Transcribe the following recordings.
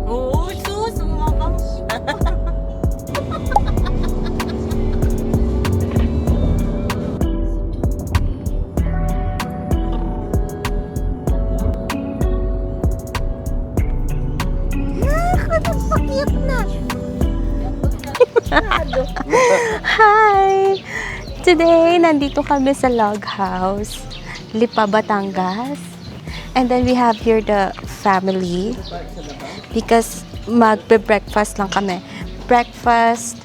Oo, sus, umabang siya. Cute na. Hi! Today, nandito kami sa log house, Lipa, Batangas. And then we have here the family because magbe-breakfast lang kami. Breakfast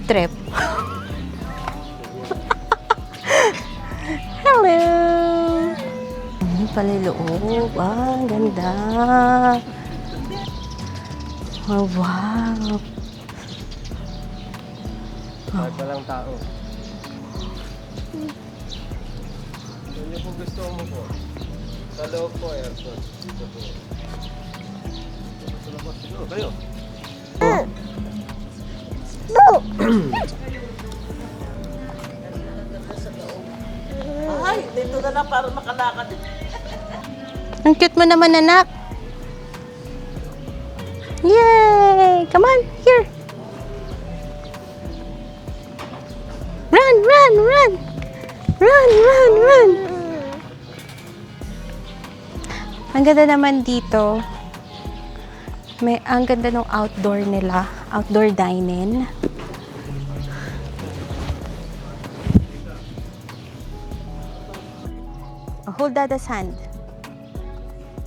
trip. Hello! Pala loob. Ah, ang ganda. Oh, wow. Kahit walang tao. Kung niyo po gusto mo po, sa loob po, aircon. Dito po. Sa labas siguro, kayo. Ay, dito na lang para makalakad. Ang cute mo naman, anak. Yay! Come on, here. Run, run, run. Run, run, run. Ang ganda naman dito. Ang ganda ng outdoor nila. Outdoor dining. Oh, hold Dada's hand.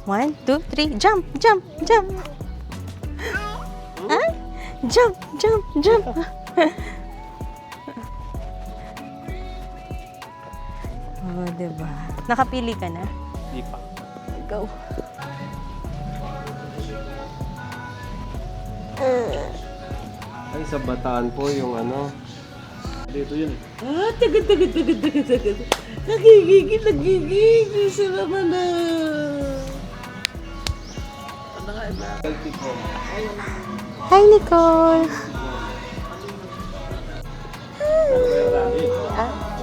1, 2, 3. Jump, jump, jump. Huh? Jump, jump, jump. Oh, diba? Nakapili ka na? Di pa. Go. Ay, sa Bataan po yung ano. Dito yun. Ah, tagad. Nagigigil. Sila naman na. Ano nga iba? Healthy po. Hi, Nicole.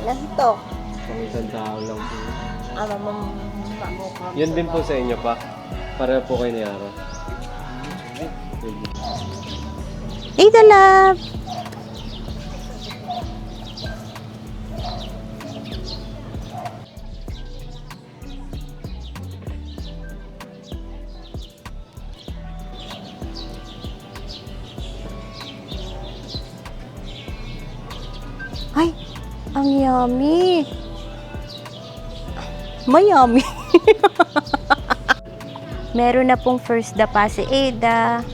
Lantok. Isang tao lang po. Ano mamukha. Yun din po sa inyo pa. Para po kayo ni Ara. Ada love. Ay, ang yummy. Mayami. Meron na pong first dapa si Ada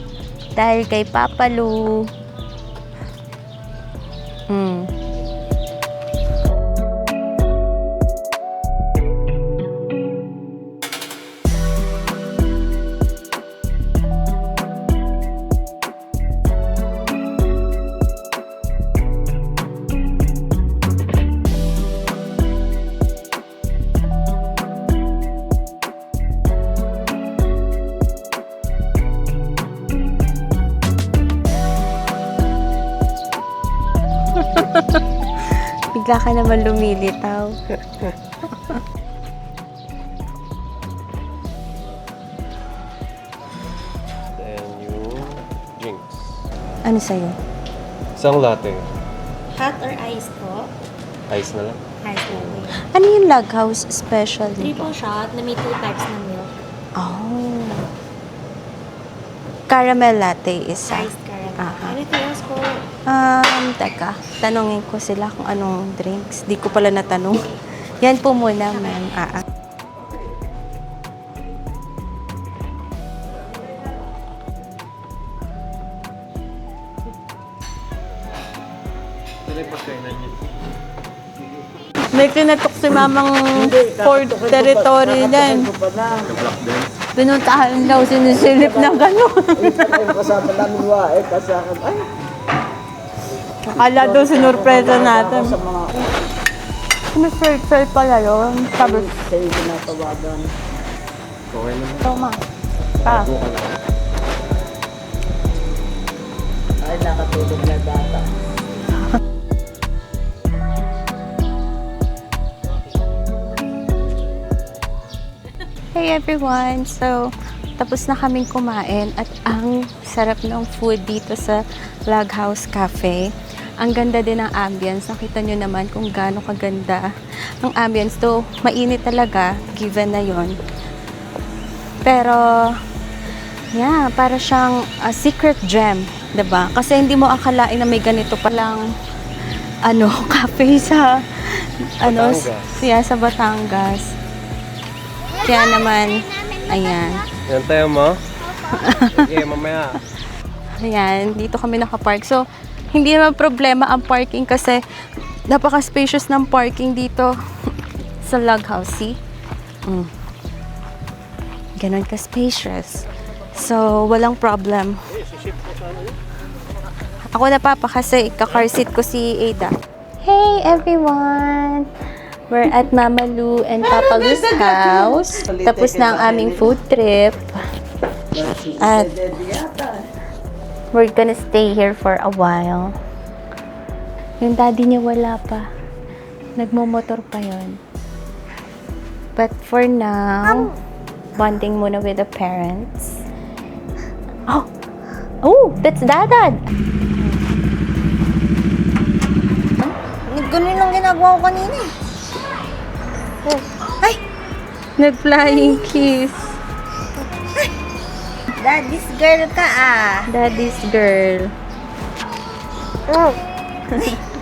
dahil kay Papa Lu. Bigla ka naman lumilitaw. And yung drinks. Ano sa'yo? Isang latte. Hot or ice po? Ice na lang. Ice only. Ano yung log house special dito? Triple shot na may 2 types na milk. Oh. Caramel latte isa. Iced caramel. Ah. Anything else po? Teka. Tanungin ko sila kung anong drinks. Di ko pala natanong. Yan po muna, ma'am. May kinatok si mamang Ford territory din. Ka-black din. Pinuntahan daw, sinisilip na gano'n. Kasama namin wae, kasi ako, ay, Akala daw sinurpresa natin. sa mga Sinusirkel pala yun. Sabi, sa'yo tinatawagan. Okay naman. Toma. Pa. Buka lang. Ay, nakatulog na bata. Hey everyone! So, tapos na kaming kumain at ang sarap ng food dito sa Log House Cafe. Ang ganda din ng ambience. Nakita nyo naman kung gaano kaganda ang ambience. To, mainit talaga, given na yon. Pero, yeah, para siyang secret gem, 'di ba? Kasi hindi mo akalain na may ganito palang cafe sa sa Batangas. Kaya naman, ayan. Yan tayo mo. Sige, mamaya. Ayan, dito kami nakapark. So, hindi naman problema ang parking kasi napaka-spacious ng parking dito sa Log House. See? Ganon ka-spacious. So, walang problem. Ako na papa kasi ka-car seat ko si Ada. Hey everyone! We're at Mama Lu and Papa Lu's house. Tapos na ang aming food trip. At we're gonna stay here for a while. Yung daddy niya wala pa. Nagmomotor pa yon. But for now, bonding muna with the parents. Oh, that's Dadad! Ganun lang ginagawa ko kanina eh. Ay! Nag-flying kiss. Daddy's girl ka ah. Daddy's girl.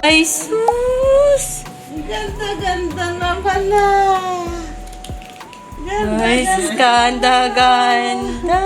Ay, sus! Ganda-ganda naman na. Ay, sus, ganda-ganda.